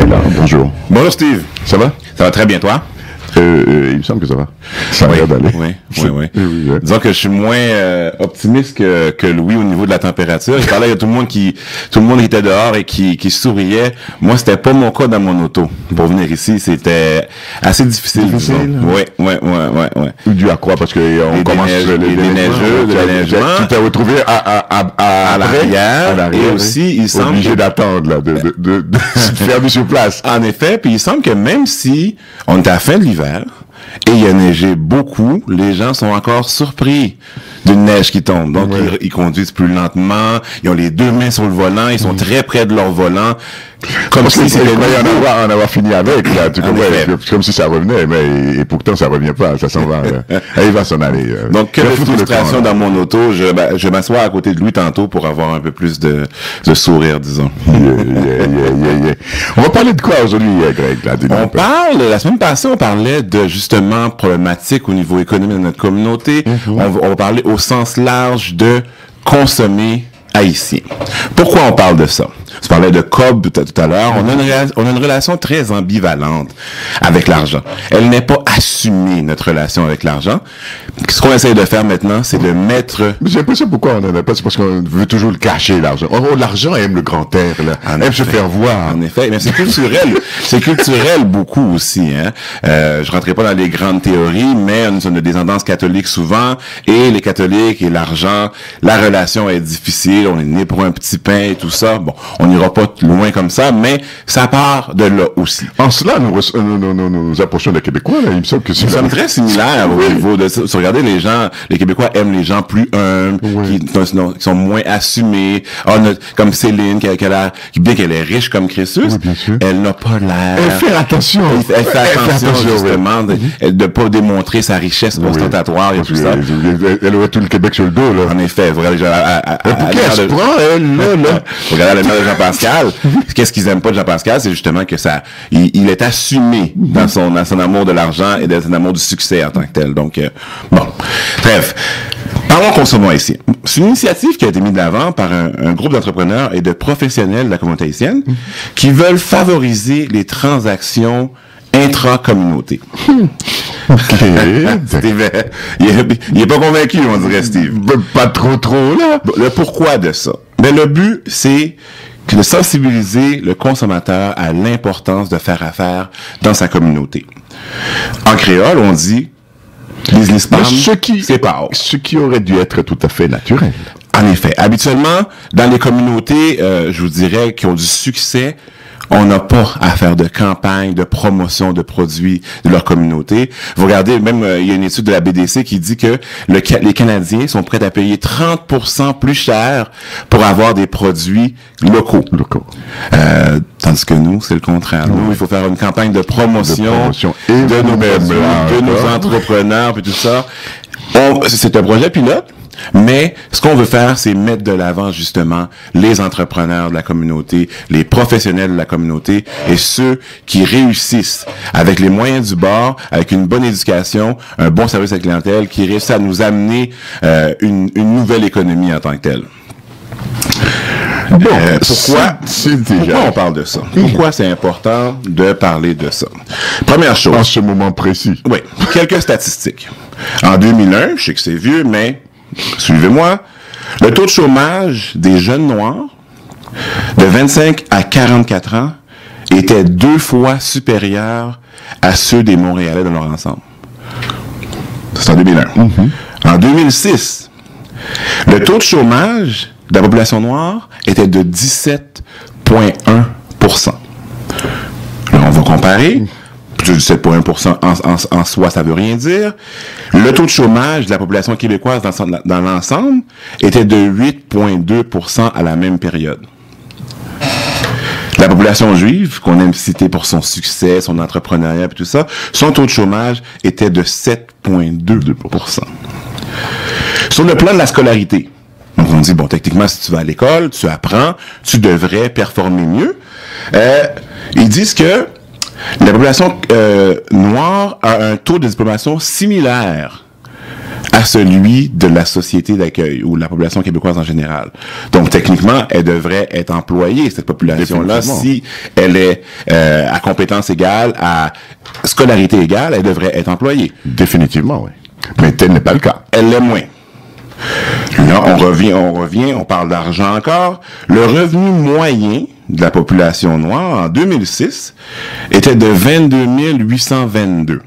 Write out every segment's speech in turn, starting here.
là. Bonjour. Bonjour Steve. Ça va? Ça va très bien, toi? Il me semble que ça va. Ça va d'aller. Oui. Disons que je suis moins optimiste que Louis au niveau de la température. Il parlait, il y a tout le monde qui était dehors et qui souriait. Moi, c'était pas mon cas dans mon auto. Pour venir ici, c'était assez difficile. Oui. Dû à quoi? Parce que on commence les déneigeurs. Tu t'es retrouvé à l'arrière. Et aussi, il semble obligé d'attendre, là, de faire du sur place. En effet, puis il semble que même si on est à la fin de l'hiver, et il a neigé beaucoup, les gens sont encore surpris d'une neige qui tombe. Donc, ils conduisent plus lentement, ils ont les deux mains sur le volant, ils sont très près de leur volant. Comme si c'était en avoir fini avec, là. Tu comprends? Comme si ça revenait, mais, et pourtant, ça revient pas, ça s'en va. Il va s'en aller. Donc, quelle frustration dans mon auto. Je m'assois à côté de lui tantôt pour avoir un peu plus de sourire, disons. On va parler de quoi aujourd'hui, Greg, là? La semaine passée, on parlait de, justement, problématiques au niveau économique de notre communauté. On va parler au sens large de consommer haïtien. Pourquoi on parle de ça? Tu parlais de Cobb tout à l'heure. On a une relation très ambivalente avec l'argent. Elle n'est pas assumée, notre relation avec l'argent. Ce qu'on essaie de faire maintenant, c'est de mettre... J'ai l'impression pourquoi on n'en a pas, c'est parce qu'on veut toujours le cacher, l'argent. Oh, l'argent aime le grand air, là. Aime se faire voir. En effet, mais c'est culturel. C'est culturel beaucoup aussi, hein. Je rentrerai pas dans les grandes théories, mais nous sommes de descendance catholique souvent, et les catholiques et l'argent, la relation est difficile. On est né pour un petit pain et tout ça. Bon, on n'ira pas loin comme ça, mais ça part de là aussi. En cela, nous approchons des Québécois, là. Il me semble que nous sommes très similaires au niveau de ça. Regardez, les Québécois aiment les gens plus humbles, qui sont moins assumés. Comme Céline, bien qu'elle est riche comme Crésus, elle n'a pas l'air... Elle fait attention. Elle fait attention, justement, de pas démontrer sa richesse ostentatoire et tout ça. Elle aurait tout le Québec sur le dos, là. En effet, vous regardez, regardez la mère de Jean-Pascal. Qu'est-ce qu'ils aiment pas de Jean-Pascal? C'est justement que il est assumé dans son amour de l'argent et dans son amour du succès en tant que tel. Donc, bon. Bref. Parlons consommons haïtien. C'est une initiative qui a été mise de l'avant par un groupe d'entrepreneurs et de professionnels de la communauté haïtienne qui veulent favoriser les transactions intra-communauté. Steve, il est pas convaincu, on dirait Steve. Pas trop, là. Le pourquoi de ça? Mais le but, c'est de sensibiliser le consommateur à l'importance de faire affaire dans sa communauté. En créole, on dit business plan, c'est pas ce qui aurait dû être tout à fait naturel. En effet. Habituellement, dans les communautés, je vous dirais, qui ont du succès, on n'a pas à faire de campagne, de promotion de produits de leur communauté. Vous regardez, même, il y a une étude de la BDC qui dit que les Canadiens sont prêts à payer 30% plus cher pour avoir des produits locaux. Tandis que nous, c'est le contraire. Nous, il faut faire une campagne de promotion de nos produits, de nos entrepreneurs, puis tout ça. C'est un projet pilote. Mais ce qu'on veut faire, c'est mettre de l'avant justement les entrepreneurs de la communauté, les professionnels de la communauté et ceux qui réussissent avec les moyens du bord, avec une bonne éducation, un bon service à la clientèle, qui réussissent à nous amener une nouvelle économie en tant que telle. Bon, pourquoi on parle de ça? Pourquoi c'est important de parler de ça? Première chose. En ce moment précis. Oui. Quelques statistiques. En 2001, je sais que c'est vieux, mais suivez-moi, le taux de chômage des jeunes noirs de 25 à 44 ans était 2 fois supérieur à ceux des Montréalais dans leur ensemble. C'est en 2001. En 2006, le taux de chômage de la population noire était de 17,1%. Là, on va comparer. 17,1% en soi, ça veut rien dire. Le taux de chômage de la population québécoise dans l'ensemble était de 8,2% à la même période. La population juive, qu'on aime citer pour son succès, son entrepreneuriat et tout ça, son taux de chômage était de 7,2%. Sur le plan de la scolarité, donc on dit, bon, techniquement, si tu vas à l'école, tu apprends, tu devrais performer mieux. Ils disent que la population noire a un taux de diplomation similaire à celui de la société d'accueil ou de la population québécoise en général. Donc, techniquement, elle devrait être employée, cette population-là, si elle est à compétence égale, à scolarité égale, elle devrait être employée. Définitivement, oui. Mais tel n'est pas le cas. Elle l'est moins. Là, on revient, on parle d'argent encore. Le revenu moyen de la population noire en 2006 était de 22 822.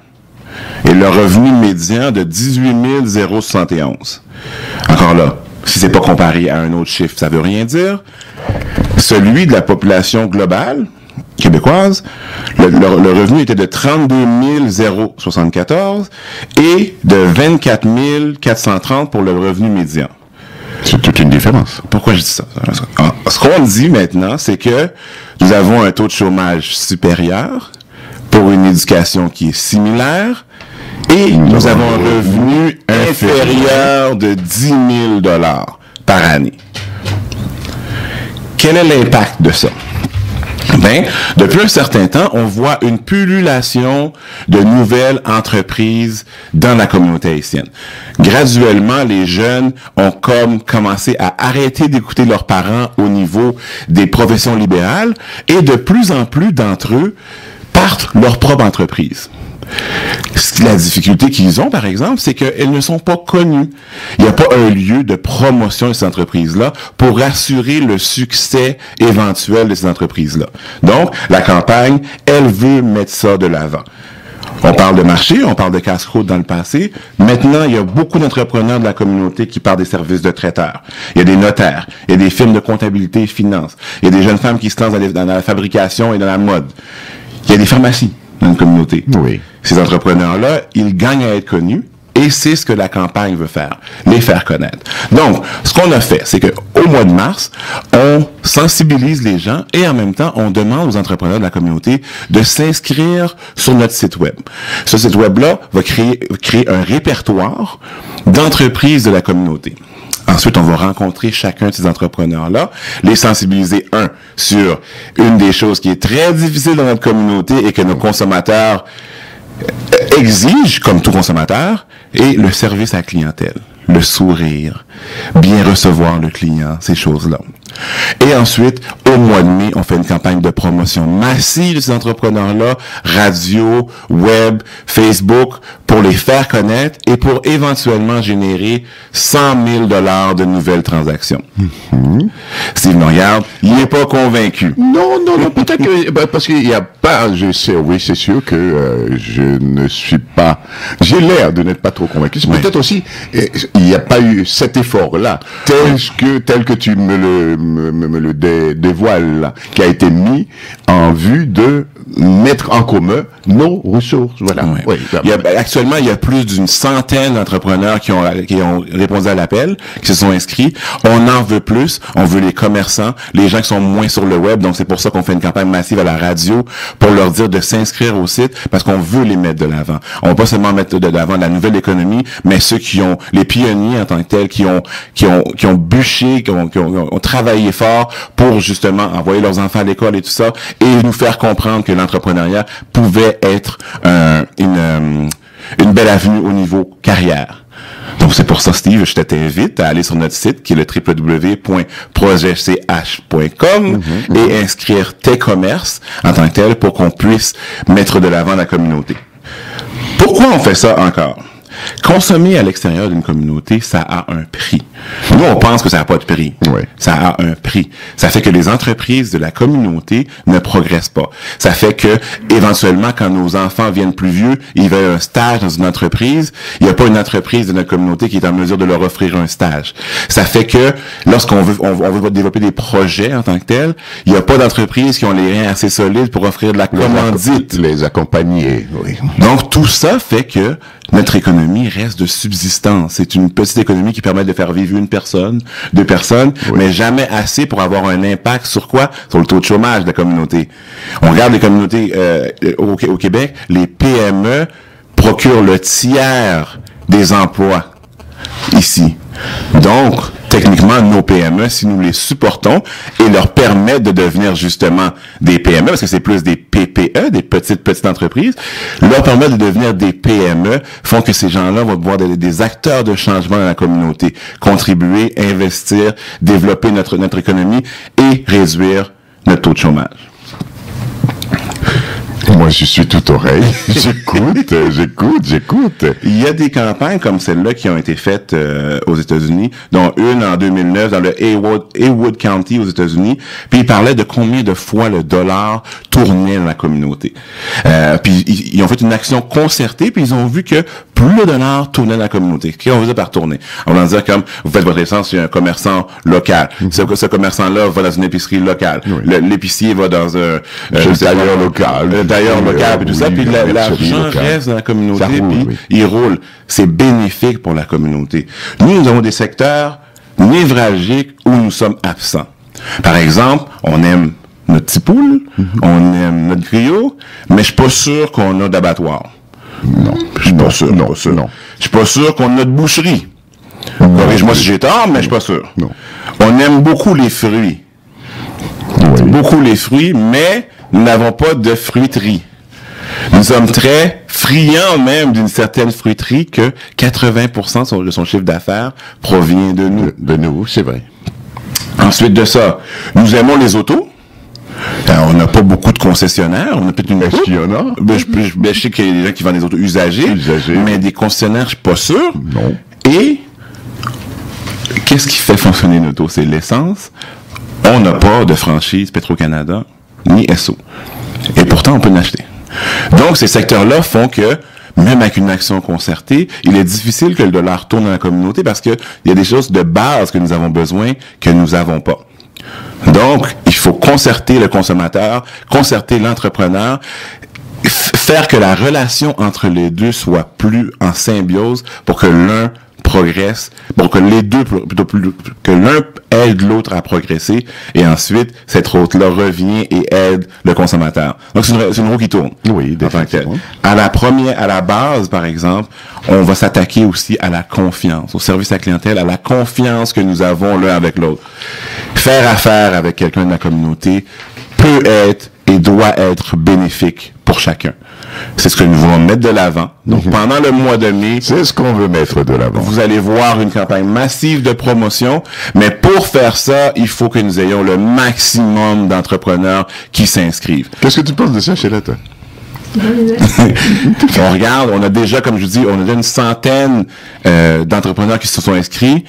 Et le revenu médian de 18 071. Encore là, si c'est pas comparé à un autre chiffre, ça veut rien dire. Celui de la population globale québécoise, le revenu était de 32 074 et de 24 430 pour le revenu médian. C'est toute une différence. Pourquoi je dis ça? Ce qu'on dit maintenant, c'est que nous avons un taux de chômage supérieur pour une éducation qui est similaire et nous avons un revenu inférieur de 10 000 $ par année. Quel est l'impact de ça? Ben, depuis un certain temps, on voit une pullulation de nouvelles entreprises dans la communauté haïtienne. Graduellement, les jeunes ont commencé à arrêter d'écouter leurs parents au niveau des professions libérales et de plus en plus d'entre eux partent leur propre entreprise. La difficulté qu'ils ont, par exemple, c'est qu'elles ne sont pas connues. Il n'y a pas un lieu de promotion de ces entreprises-là pour assurer le succès éventuel de ces entreprises-là. Donc, la campagne, elle veut mettre ça de l'avant. On parle de marché, on parle de casse-croûte dans le passé. Maintenant, il y a beaucoup d'entrepreneurs de la communauté qui parlent des services de traiteurs. Il y a des notaires, il y a des firmes de comptabilité et finance. Il y a des jeunes femmes qui se lancent dans la fabrication et dans la mode. Il y a des pharmacies dans une communauté. Oui. Ces entrepreneurs-là, ils gagnent à être connus et c'est ce que la campagne veut faire, les faire connaître. Donc, ce qu'on a fait, c'est que au mois de mars, on sensibilise les gens et en même temps, on demande aux entrepreneurs de la communauté de s'inscrire sur notre site web. Ce site web-là va créer un répertoire d'entreprises de la communauté. Ensuite, on va rencontrer chacun de ces entrepreneurs-là, les sensibiliser, sur une des choses qui est très difficile dans notre communauté et que nos consommateurs exigent, comme tout consommateur, et le service à la clientèle, le sourire, bien recevoir le client, ces choses-là. Et ensuite, au mois de mai, on fait une campagne de promotion massive de ces entrepreneurs-là, radio, web, Facebook, pour les faire connaître et pour éventuellement générer 100 000 $ de nouvelles transactions. Steve me regarde, il n'est pas convaincu. Non, peut-être que, parce qu'il n'y a pas, je sais, oui, c'est sûr que je ne suis pas, j'ai l'air de n'être pas trop convaincu. C'est peut-être aussi, il n'y a pas eu cet effort-là, tel que tu me le dévoiles là, qui a été mis en vue de mettre en commun nos ressources. Voilà. Oui. Actuellement, il y a plus d'une centaine d'entrepreneurs qui ont répondu à l'appel, qui se sont inscrits. On en veut plus. On veut les commerçants, les gens qui sont moins sur le web. Donc, c'est pour ça qu'on fait une campagne massive à la radio pour leur dire de s'inscrire au site parce qu'on veut les mettre de l'avant. On va pas seulement mettre de l'avant la nouvelle économie, mais ceux qui ont, les pionniers en tant que tels, qui ont bûché, qui ont travaillé fort pour justement envoyer leurs enfants à l'école et tout ça et nous faire comprendre que l'entrepreneuriat pouvait être une belle avenue au niveau carrière. Donc, c'est pour ça, Steve, je t'invite à aller sur notre site qui est le www.projetch.com et inscrire tes commerces en tant que tel pour qu'on puisse mettre de l'avant la communauté. Pourquoi on fait ça encore? Consommer à l'extérieur d'une communauté, ça a un prix. Nous, on pense que ça n'a pas de prix. Oui. Ça a un prix. Ça fait que les entreprises de la communauté ne progressent pas. Ça fait que, éventuellement, quand nos enfants viennent plus vieux, ils veulent un stage dans une entreprise, il n'y a pas une entreprise de notre communauté qui est en mesure de leur offrir un stage. Ça fait que, lorsqu'on veut, on veut développer des projets en tant que tels, il n'y a pas d'entreprises qui ont les reins assez solides pour offrir de la commandite. Les accompagner, oui. Donc, tout ça fait que notre économie reste de subsistance. C'est une petite économie qui permet de faire vivre une personne, deux personnes, mais jamais assez pour avoir un impact sur quoi? Sur le taux de chômage de la communauté. On regarde les communautés au Québec, les PME procurent le tiers des emplois ici. Donc, techniquement nos PME si nous les supportons et leur permettre de devenir justement des PME, parce que c'est plus des PPE, des petites entreprises, leur permettre de devenir des PME font que ces gens-là vont pouvoir être des acteurs de changement dans la communauté, contribuer, investir, développer notre économie et réduire notre taux de chômage. Moi, je suis tout oreille. J'écoute. Il y a des campagnes comme celle-là qui ont été faites aux États-Unis, dont une en 2009 dans le Haywood County aux États-Unis. Puis ils parlaient de combien de fois le dollar tournait dans la communauté. Puis ils ont fait une action concertée, puis ils ont vu que plus le dollar tournait dans la communauté. Qu'est-ce qu'on faisait par tourner? On va dire comme, vous faites votre essence chez un commerçant local. Ce commerçant-là va dans une épicerie locale. Oui. L'épicier va dans un tailleur local. D'ailleurs local et tout ça, puis l'argent reste dans la communauté, puis il roule. C'est bénéfique pour la communauté. Nous avons des secteurs névralgiques où nous sommes absents. Par exemple, on aime notre petit poule, on aime notre griot, mais je suis pas sûr qu'on a d'abattoir. Non, je suis pas sûr. Non. Je suis pas sûr qu'on a de boucherie. Corrige-moi si j'ai tort, mais je suis pas sûr. Non. On aime beaucoup les fruits. Oui. Beaucoup les fruits, mais nous n'avons pas de fruiterie. Nous sommes très friands même d'une certaine fruiterie que 80% de son chiffre d'affaires provient de nous. De nous, c'est vrai. Ensuite de ça, nous aimons les autos. On n'a pas beaucoup de concessionnaires. On a peut-être une. Est-ce qu'il y en a? Je sais qu'il y a des gens qui vendent des autos usagées. Mais des concessionnaires, je suis pas sûr. Non. Et qu'est-ce qui fait fonctionner une auto? C'est l'essence. On n'a pas de franchise Petro-Canada ni SO. Et pourtant, on peut l'acheter. Donc, ces secteurs-là font que, même avec une action concertée, il est difficile que le dollar tourne dans la communauté parce qu'il y a des choses de base que nous avons besoin que nous n'avons pas. Donc, il faut concerter le consommateur, concerter l'entrepreneur, faire que la relation entre les deux soit plus en symbiose pour que l'un progresse, pour que les deux, que l'un aide l'autre à progresser, et ensuite, cette route-là revient et aide le consommateur. Donc, c'est une roue qui tourne. Oui, définitivement. À la base, par exemple, on va s'attaquer aussi à la confiance, au service à la clientèle, à la confiance que nous avons l'un avec l'autre. Faire affaire avec quelqu'un de la communauté peut être et doit être bénéfique pour chacun. C'est ce que nous voulons mettre de l'avant. Donc, pendant le mois de mai... C'est ce qu'on veut mettre de l'avant. Vous allez voir une campagne massive de promotion, mais pour faire ça, il faut que nous ayons le maximum d'entrepreneurs qui s'inscrivent. Qu'est-ce que tu penses de ça, Sheila, toi? On regarde, on a déjà, comme je dis, on a déjà une centaine d'entrepreneurs qui se sont inscrits.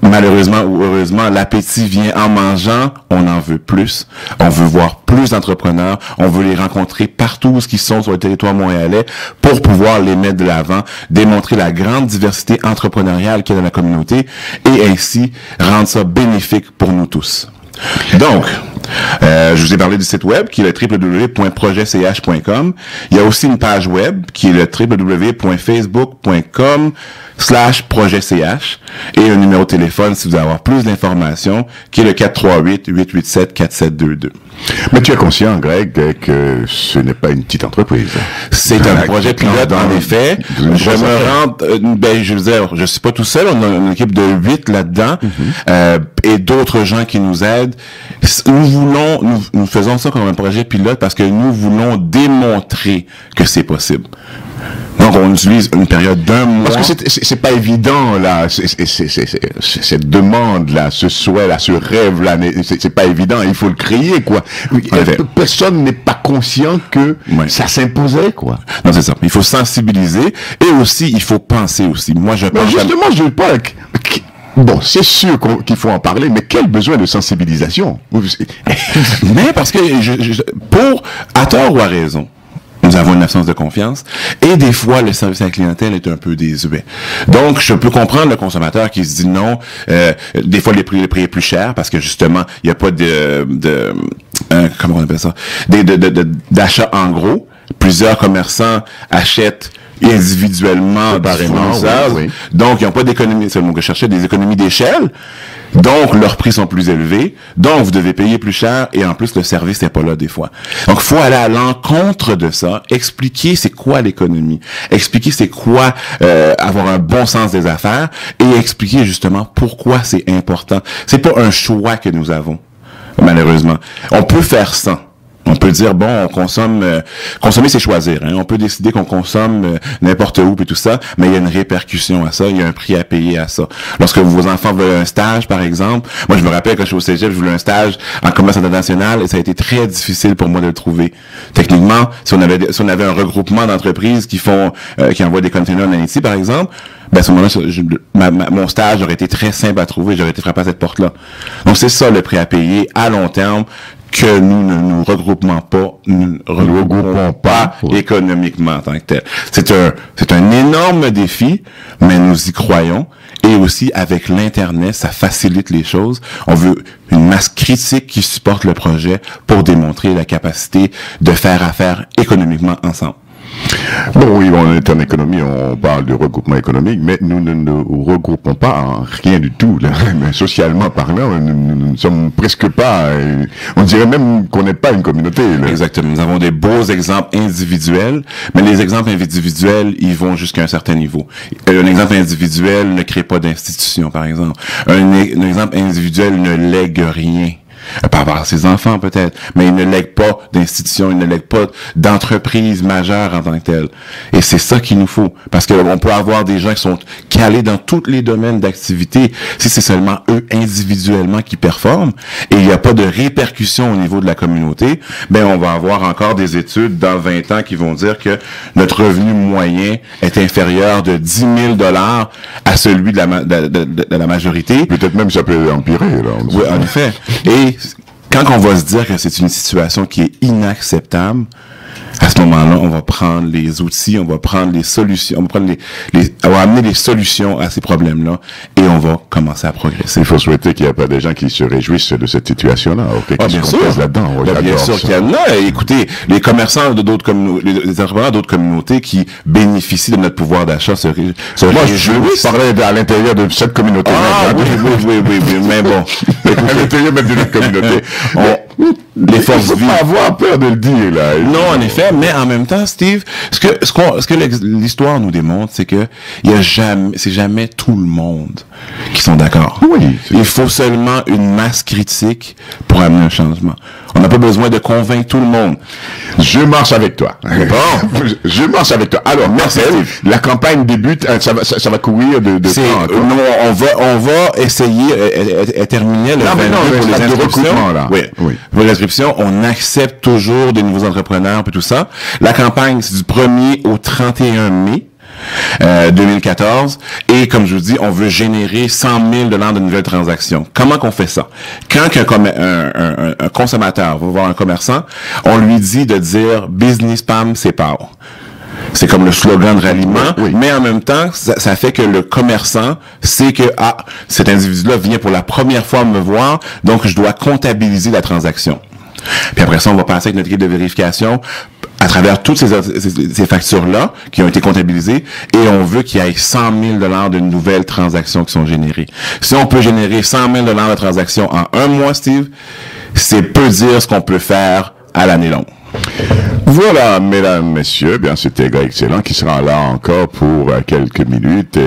Malheureusement ou heureusement, l'appétit vient en mangeant. On en veut plus. On veut voir plus d'entrepreneurs. On veut les rencontrer partout où ils sont sur le territoire montréalais pour pouvoir les mettre de l'avant, démontrer la grande diversité entrepreneuriale qu'il y a dans la communauté et ainsi rendre ça bénéfique pour nous tous. Donc, je vous ai parlé du site web qui est le www.projetch.com. Il y a aussi une page web qui est le www.facebook.com/projetch et un numéro de téléphone si vous voulez avoir plus d'informations qui est le 438-887-4722. Mais tu es conscient, Greg, que ce n'est pas une petite entreprise. C'est un projet pilote, en effet. Je veux dire, je suis pas tout seul, on a une équipe de 8 là-dedans, et d'autres gens qui nous aident. Nous faisons ça comme un projet pilote parce que nous voulons démontrer que c'est possible. Donc, on utilise une période d'1 mois. Parce que c'est pas évident, là, cette demande-là, ce souhait-là, ce rêve-là, c'est pas évident, il faut le créer, quoi. Personne n'est pas conscient que ça s'imposait, quoi. Non, c'est ça. Il faut sensibiliser, et aussi, il faut penser aussi. Moi, je pense... Mais justement, je parle... Bon, c'est sûr qu'il faut en parler, mais quel besoin de sensibilisation? Mais parce que, à tort ou à raison, nous avons une absence de confiance et des fois, le service à la clientèle est un peu désuet. Donc, je peux comprendre le consommateur qui se dit non. Des fois, le prix est plus cher parce que justement, il n'y a pas comment on appelle ça? D'achat en gros. Plusieurs commerçants achètent individuellement des fournisseurs. Oui. Donc, ils n'ont pas d'économie, c'est le mot que je cherchais, des économies d'échelle. Donc, leurs prix sont plus élevés. Donc, vous devez payer plus cher et en plus, le service n'est pas là des fois. Donc, faut aller à l'encontre de ça, expliquer c'est quoi l'économie, expliquer c'est quoi avoir un bon sens des affaires et expliquer justement pourquoi c'est important. C'est pas un choix que nous avons, malheureusement. On peut faire ça. On peut dire, bon, on consomme... consommer, c'est choisir. Hein. On peut décider qu'on consomme n'importe où et tout ça, mais il y a une répercussion à ça, il y a un prix à payer à ça. Lorsque vos enfants veulent un stage, par exemple, moi, je me rappelle quand je suis au cégep, je voulais un stage en commerce international et ça a été très difficile pour moi de le trouver. Techniquement, si on avait un regroupement d'entreprises qui envoient des containers en Haïti, par exemple, ben à ce moment-là, mon stage aurait été très simple à trouver, j'aurais été frappé à cette porte-là. Donc, c'est ça le prix à payer à long terme, que nous ne nous regroupons pas économiquement en tant que tel. C'est un énorme défi, mais nous y croyons. Et aussi, avec l'Internet, ça facilite les choses. On veut une masse critique qui supporte le projet pour démontrer la capacité de faire affaire économiquement ensemble. Bon, oui, on est en économie, on parle de regroupement économique, mais nous ne nous regroupons pas en rien du tout, là. Mais socialement parlant, nous ne sommes presque pas, on dirait même qu'on n'est pas une communauté, là. Exactement. Nous avons des beaux exemples individuels, mais les exemples individuels, ils vont jusqu'à un certain niveau. Un exemple individuel ne crée pas d'institution, par exemple. Un exemple individuel ne lègue rien. Par rapport à ses enfants peut-être, mais il ne lègue pas d'institution, il ne lègue pas d'entreprise majeure en tant que telle. Et c'est ça qu'il nous faut, parce que on peut avoir des gens qui sont calés dans tous les domaines d'activité, si c'est seulement eux individuellement qui performent, et il n'y a pas de répercussions au niveau de la communauté, ben on va avoir encore des études dans 20 ans qui vont dire que notre revenu moyen est inférieur de 10 000 $ à celui de la majorité. Peut-être même ça peut empirer, là. Oui, en effet. Et quand on va se dire que c'est une situation qui est inacceptable, à ce moment-là, on va prendre les outils, on va prendre les solutions, on va amener les solutions à ces problèmes-là et on va commencer à progresser. Il faut souhaiter qu'il n'y ait pas des gens qui se réjouissent de cette situation-là, qui bien se sûr. complaisent là-dedans. Bien sûr qu'il y en a. Écoutez, les commerçants de d'autres communautés, les entrepreneurs d'autres communautés qui bénéficient de notre pouvoir d'achat se réjouissent. Je parlais à l'intérieur de cette communauté. Oui, mais bon. À l'intérieur même de notre communauté. Les forces vives. Il faut pas avoir peur de le dire, là. Non, en effet, mais en même temps, Steve, ce que l'histoire nous démontre, c'est que c'est jamais tout le monde qui sont d'accord. Oui. Il faut seulement une masse critique pour amener un changement. On n'a pas besoin de convaincre tout le monde. Je marche avec toi. Bon. Je marche avec toi. Alors, Marcel, la campagne débute, ça va courir de non, on va essayer, terminer le 22 pour les inscriptions. Là. Oui. Pour les inscriptions, on accepte toujours des nouveaux entrepreneurs et tout ça. La campagne, c'est du 1er au 31 mai. 2014, et comme je vous dis, on veut générer 100 000 $ de nouvelles transactions. Comment qu'on fait ça? Quand un consommateur va voir un commerçant, on lui dit de dire « Business Pam sépare ». C'est comme le slogan de ralliement, mais en même temps, ça fait que le commerçant sait que cet individu-là vient pour la première fois me voir, donc je dois comptabiliser la transaction. Puis après ça, on va passer avec notre grille de vérification à travers toutes ces factures-là qui ont été comptabilisées, et on veut qu'il y ait 100 000 $ de nouvelles transactions qui sont générées. Si on peut générer 100 000 $ de transactions en un mois, Steve, c'est peu dire ce qu'on peut faire à l'année longue. Voilà, mesdames, messieurs, bien, c'était un gars excellent qui sera là encore pour quelques minutes.